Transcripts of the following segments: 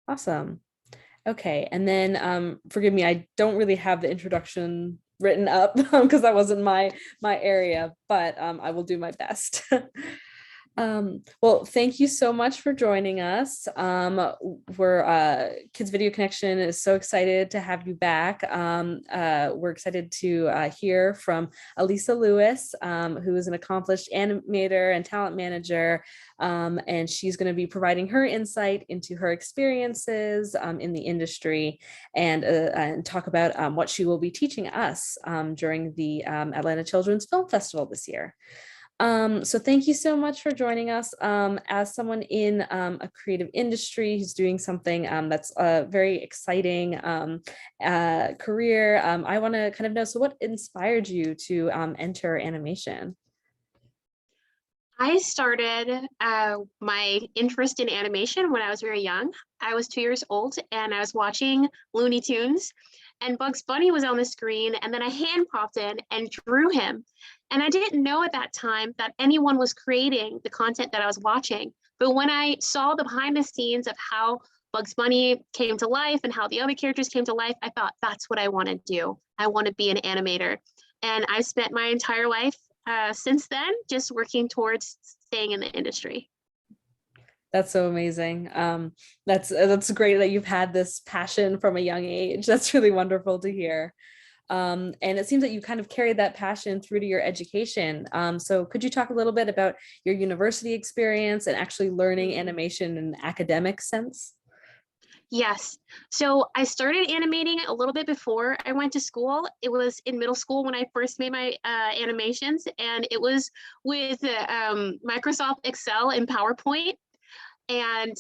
Awesome. Okay, and then forgive me, I don't really have the introduction written up because that wasn't my area, but I will do my best. Well, thank you so much for joining us. We're Kids Video Connection is so excited to have you back. We're excited to hear from Alyssa Lewis, who is an accomplished animator and talent manager, and she's going to be providing her insight into her experiences in the industry and talk about what she will be teaching us during the Atlanta Children's Film Festival this year. So thank you so much for joining us. As someone in a creative industry who's doing something that's a very exciting career, I want to kind of know, so what inspired you to enter animation? I started my interest in animation when I was very young. I was 2 years old and I was watching Looney Tunes and Bugs Bunny was on the screen and then a hand popped in and drew him. And I didn't know at that time that anyone was creating the content that I was watching. But when I saw the behind the scenes of how Bugs Bunny came to life and how the other characters came to life, I thought that's what I want to do. I want to be an animator. And I've spent my entire life since then, just working towards staying in the industry. That's so amazing. That's great that you've had this passion from a young age. That's really wonderful to hear. And it seems that you kind of carried that passion through to your education. So could you talk a little bit about your university experience and actually learning animation in an academic sense? Yes. So I started animating a little bit before I went to school. It was in middle school when I first made my animations, and it was with Microsoft Excel and PowerPoint and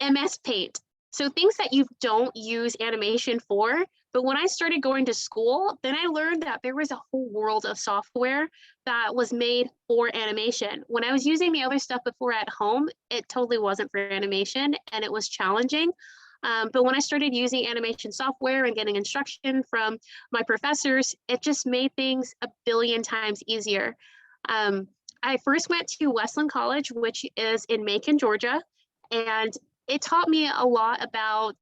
MS Paint. So things that you don't use animation for. But when I started going to school, then I learned that there was a whole world of software that was made for animation. When I was using the other stuff before at home, it totally wasn't for animation and it was challenging. But when I started using animation software and getting instruction from my professors, it just made things a billion times easier. I first went to Westland College, which is in Macon, Georgia, and it taught me a lot about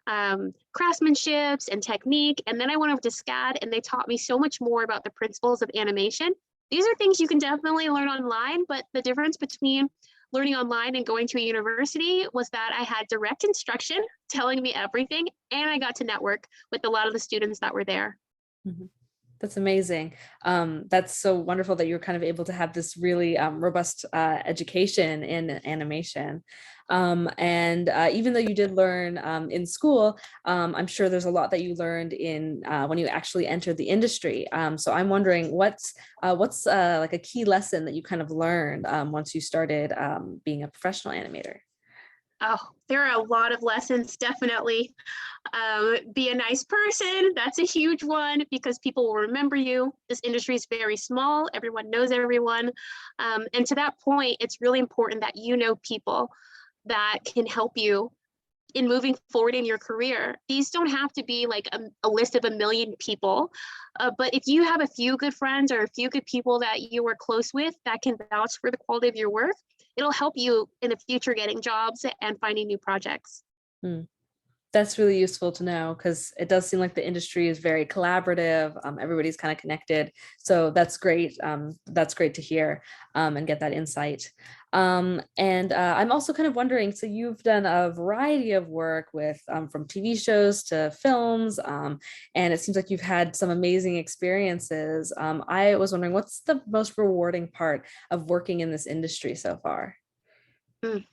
craftsmanships and technique. And then I went over to SCAD and they taught me so much more about the principles of animation. These are things you can definitely learn online, but the difference between learning online and going to a university was that I had direct instruction telling me everything, and I got to network with a lot of the students that were there. Mhm. That's amazing. That's so wonderful that you're kind of able to have this really robust education in animation. And even though you did learn in school, I'm sure there's a lot that you learned in when you actually entered the industry. So I'm wondering what's like a key lesson that you kind of learned once you started being a professional animator? Oh, there are a lot of lessons, definitely. Be a nice person. That's a huge one because people will remember you. This industry is very small. Everyone knows everyone. And to that point, it's really important that you know people that can help you in moving forward in your career. These don't have to be like a list of a million people, but if you have a few good friends or a few good people that you are close with that can vouch for the quality of your work, it'll help you in the future getting jobs and finding new projects. Hmm. That's really useful to know because it does seem like the industry is very collaborative. Everybody's kind of connected. So that's great. That's great to hear and get that insight. And I'm also kind of wondering, so you've done a variety of work with from TV shows to films, and it seems like you've had some amazing experiences. I was wondering, what's the most rewarding part of working in this industry so far? Mm.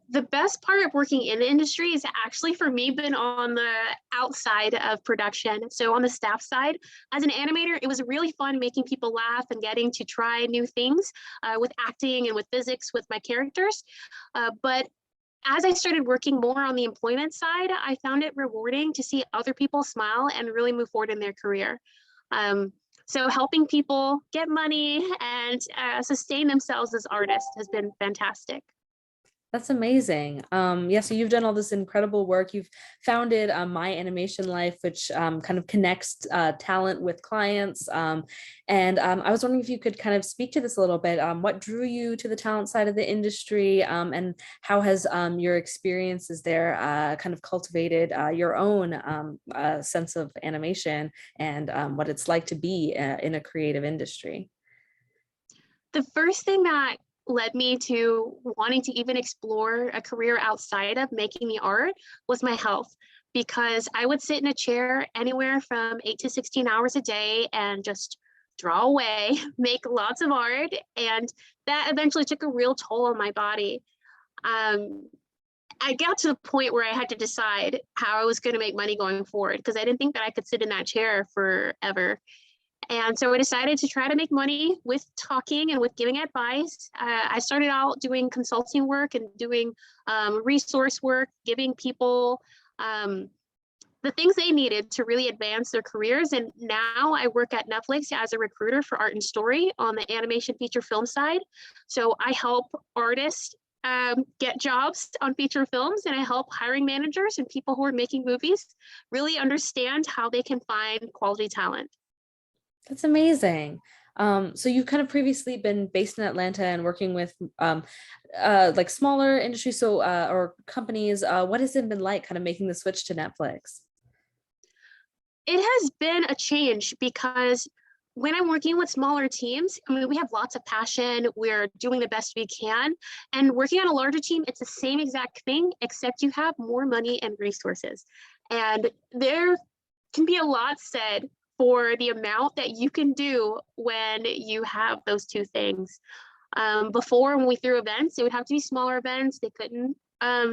The best part of working in the industry is actually for me been on the outside of production. So on the staff side, as an animator, it was really fun making people laugh and getting to try new things with acting and with physics with my characters. But as I started working more on the employment side, I found it rewarding to see other people smile and really move forward in their career. So helping people get money and sustain themselves as artists has been fantastic. That's amazing. Yeah, so you've done all this incredible work. You've founded My Animation Life, which kind of connects talent with clients. And I was wondering if you could kind of speak to this a little bit. What drew you to the talent side of the industry, and how has your experiences there kind of cultivated your own sense of animation and what it's like to be in a creative industry? The first thing that led me to wanting to even explore a career outside of making the art was my health, because I would sit in a chair anywhere from 8 to 16 hours a day and just draw away, make lots of art, and that eventually took a real toll on my body. Um, I got to the point where I had to decide how I was going to make money going forward, because I didn't think that I could sit in that chair forever. And so I decided to try to make money with talking and with giving advice. I started out doing consulting work and doing resource work, giving people um, the things they needed to really advance their careers. And now I work at Netflix as a recruiter for art and story on the animation feature film side. So I help artists get jobs on feature films, and I help hiring managers and people who are making movies really understand how they can find quality talent. That's amazing. So you've kind of previously been based in Atlanta and working with like smaller industries, so or companies. What has it been like kind of making the switch to Netflix? It has been a change, because when I'm working with smaller teams, I mean, we have lots of passion, we're doing the best we can. And working on a larger team, it's the same exact thing, except you have more money and resources. And there can be a lot said for the amount that you can do when you have those two things. Before, when we threw events, it would have to be smaller events. They couldn't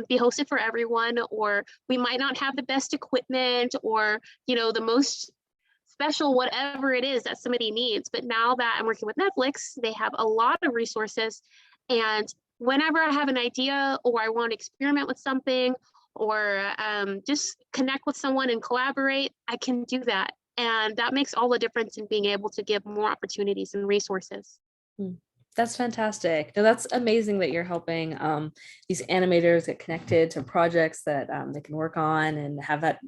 be hosted for everyone, or we might not have the best equipment, or the most special whatever it is that somebody needs. But now that I'm working with Netflix, they have a lot of resources, and whenever I have an idea or I want to experiment with something, or just connect with someone and collaborate, I can do that. And that makes all the difference in being able to give more opportunities and resources. Hmm. That's fantastic. No, that's amazing that you're helping these animators get connected to projects that they can work on and have that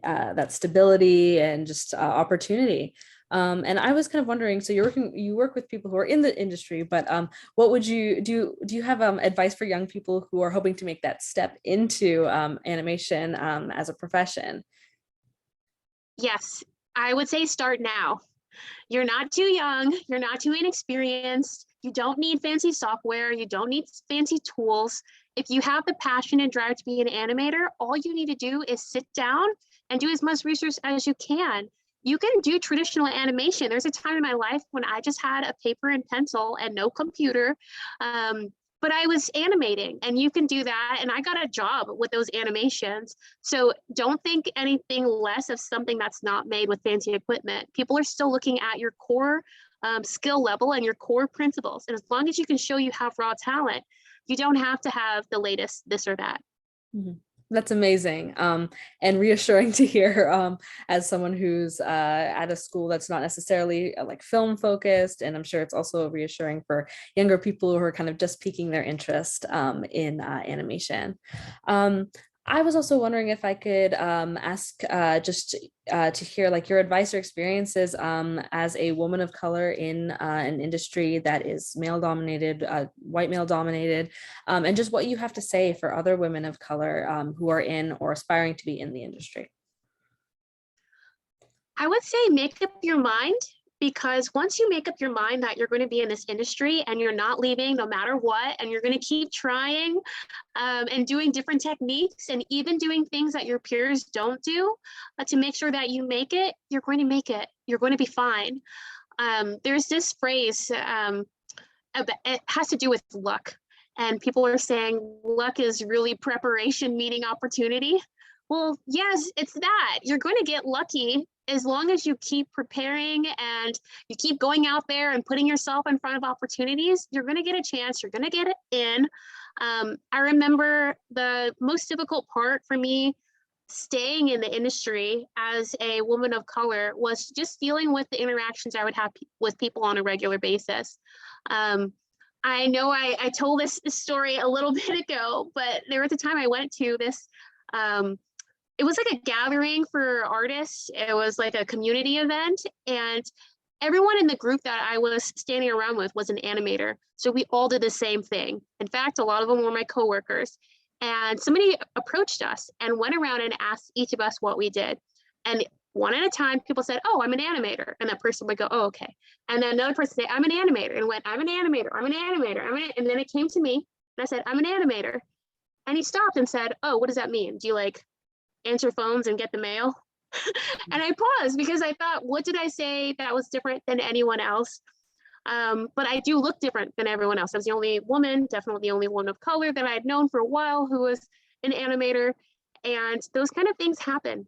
that stability and just opportunity. And I was kind of wondering, so you work with people who are in the industry, but what would you do? Do you have advice for young people who are hoping to make that step into animation as a profession? Yes, I would say start now. You're not too young, you're not too inexperienced, you don't need fancy software, you don't need fancy tools. If you have the passion and drive to be an animator, all you need to do is sit down and do as much research as you can. You can do traditional animation. There's a time in my life when I just had a paper and pencil and no computer. But I was animating, and you can do that. And I got a job with those animations. So don't think anything less of something that's not made with fancy equipment. People are still looking at your core skill level and your core principles. And as long as you can show you have raw talent, you don't have to have the latest this or that. Mhm. That's amazing and reassuring to hear as someone who's at a school that's not necessarily like film focused. And I'm sure it's also reassuring for younger people who are kind of just piquing their interest in animation. Um, I was also wondering if I could ask just to hear like your advice or experiences as a woman of color in an industry that is male dominated, white male dominated, and just what you have to say for other women of color who are in or aspiring to be in the industry. I would say make up your mind, because once you make up your mind that you're going to be in this industry and you're not leaving no matter what, and you're going to keep trying and doing different techniques and even doing things that your peers don't do to make sure that you make it, you're going to make it. You're going to be fine. There's this phrase, it has to do with luck. And people are saying luck is really preparation meeting opportunity. Well, yes, it's that. You're going to get lucky as long as you keep preparing and you keep going out there and putting yourself in front of opportunities. You're going to get a chance. You're going to get it in. I remember the most difficult part for me staying in the industry as a woman of color was just dealing with the interactions I would have with people on a regular basis. Um, I know I told this story a little bit ago, but there was a time I went to this, it was like a gathering for artists. It was like a community event, and everyone in the group that I was standing around with was an animator. So we all did the same thing. In fact, a lot of them were my coworkers. And somebody approached us and went around and asked each of us what we did. And one at a time, people said, "Oh, I'm an animator." And that person would go, "Oh, okay." And then another person say, "I'm an animator," and went, "I'm an animator, I'm an animator, and then it came to me, and I said, "I'm an animator." And he stopped and said, "Oh, what does that mean? Do you like answer phones and get the mail?" And I paused because I thought, what did I say that was different than anyone else? But I do look different than everyone else. I was the only woman, definitely the only woman of color that I had known for a while who was an animator. And those kind of things happen.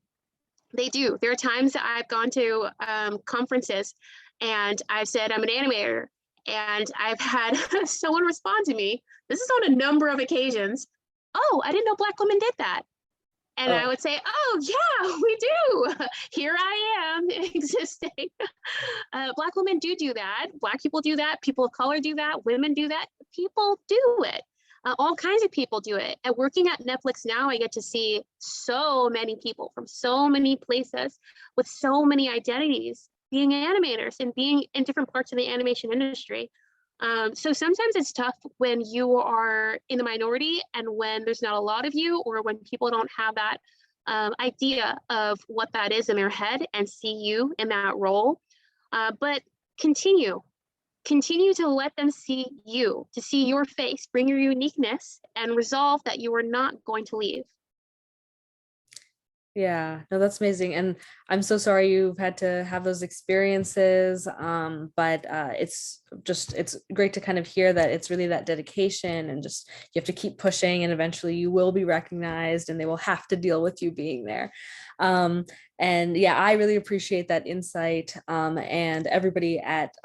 They do. There are times that I've gone to conferences and I've said, "I'm an animator." And I've had someone respond to me. This is on a number of occasions. "Oh, I didn't know Black women did that." And I Oh, would say, "Oh, yeah, we do. Here I am existing." Black women do that. Black people do that. People of color do that. Women do that. People do it. All kinds of people do it. And working at Netflix now, I get to see so many people from so many places with so many identities being animators and being in different parts of the animation industry. So sometimes it's tough when you are in the minority and when there's not a lot of you, or when people don't have that idea of what that is in their head and see you in that role. But continue to let them see you, to see your face, bring your uniqueness, and resolve that you are not going to leave. yeah, no, that's amazing. And I'm so sorry you've had to have those experiences. But it's great to kind of hear that it's really that dedication, and just you have to keep pushing, and eventually you will be recognized and they will have to deal with you being there. Um, and yeah, I really appreciate that insight. And everybody at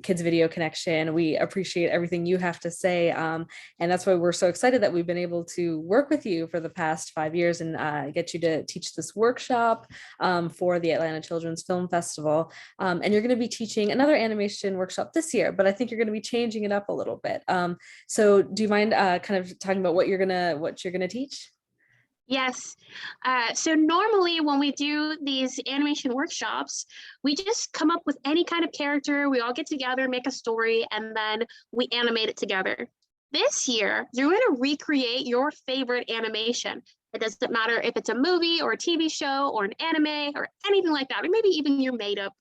Kids Video Connection, we appreciate everything you have to say. And that's why we're so excited that we've been able to work with you for the past 5 years and get you to teach this workshop for the Atlanta Children's Film Festival. And you're going to be teaching another animation workshop this year, but I think you're going to be changing it up a little bit. So do you mind kind of talking about what you're gonna teach? Yes. So normally when we do these animation workshops, we just come up with any kind of character. We all get together, make a story, and then we animate it together. This year, you're going to recreate your favorite animation. It doesn't matter if it's a movie or a TV show or an anime or anything like that, or maybe even your made up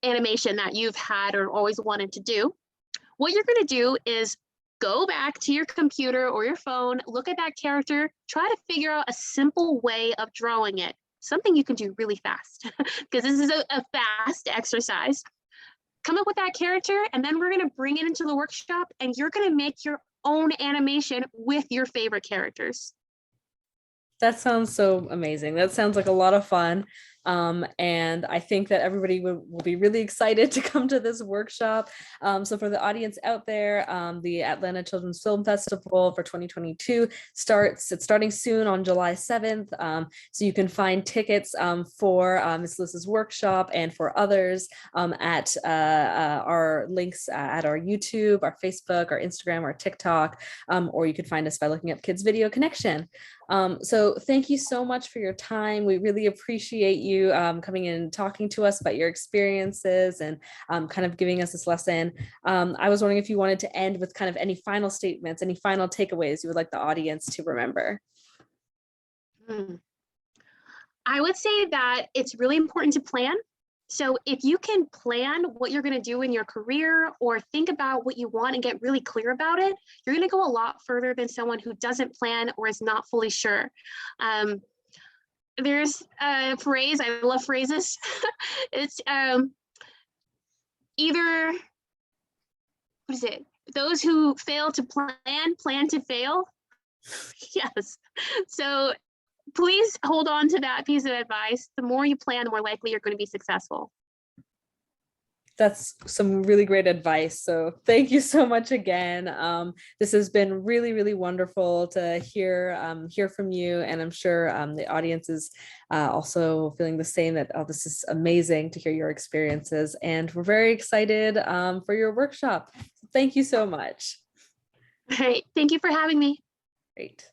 animation that you've had or always wanted to do. What you're going to do is go back to your computer or your phone, look at that character, try to figure out a simple way of drawing it, something you can do really fast, because this is a fast exercise. Come up with that character, and then we're going to bring it into the workshop, and you're going to make your own animation with your favorite characters. That sounds so amazing. That sounds like a lot of fun. And I think that everybody will be really excited to come to this workshop. So for the audience out there, the Atlanta Children's Film Festival for 2022 it's starting soon on July 7th. So you can find tickets for Miss Alyssa's workshop and for others at our links at our YouTube, our Facebook, our Instagram, our TikTok, or you could find us by looking up Kids Video Connection. So thank you so much for your time. We really appreciate you coming in and talking to us about your experiences and kind of giving us this lesson. I was wondering if you wanted to end with kind of any final statements, any final takeaways you would like the audience to remember. I would say that it's really important to plan. So if you can plan what you're going to do in your career or think about what you want and get really clear about it, you're going to go a lot further than someone who doesn't plan or is not fully sure. There's a phrase, I love phrases. It's either, what is it? Those who fail to plan to fail. Yes. So please hold on to that piece of advice. The more you plan, the more likely you're going to be successful. That's some really great advice. So thank you so much again. This has been really, really wonderful to hear from you, and I'm sure the audience is also feeling the same. That oh, this is amazing to hear your experiences, and we're very excited for your workshop. Thank you so much. All right. Thank you for having me. Great.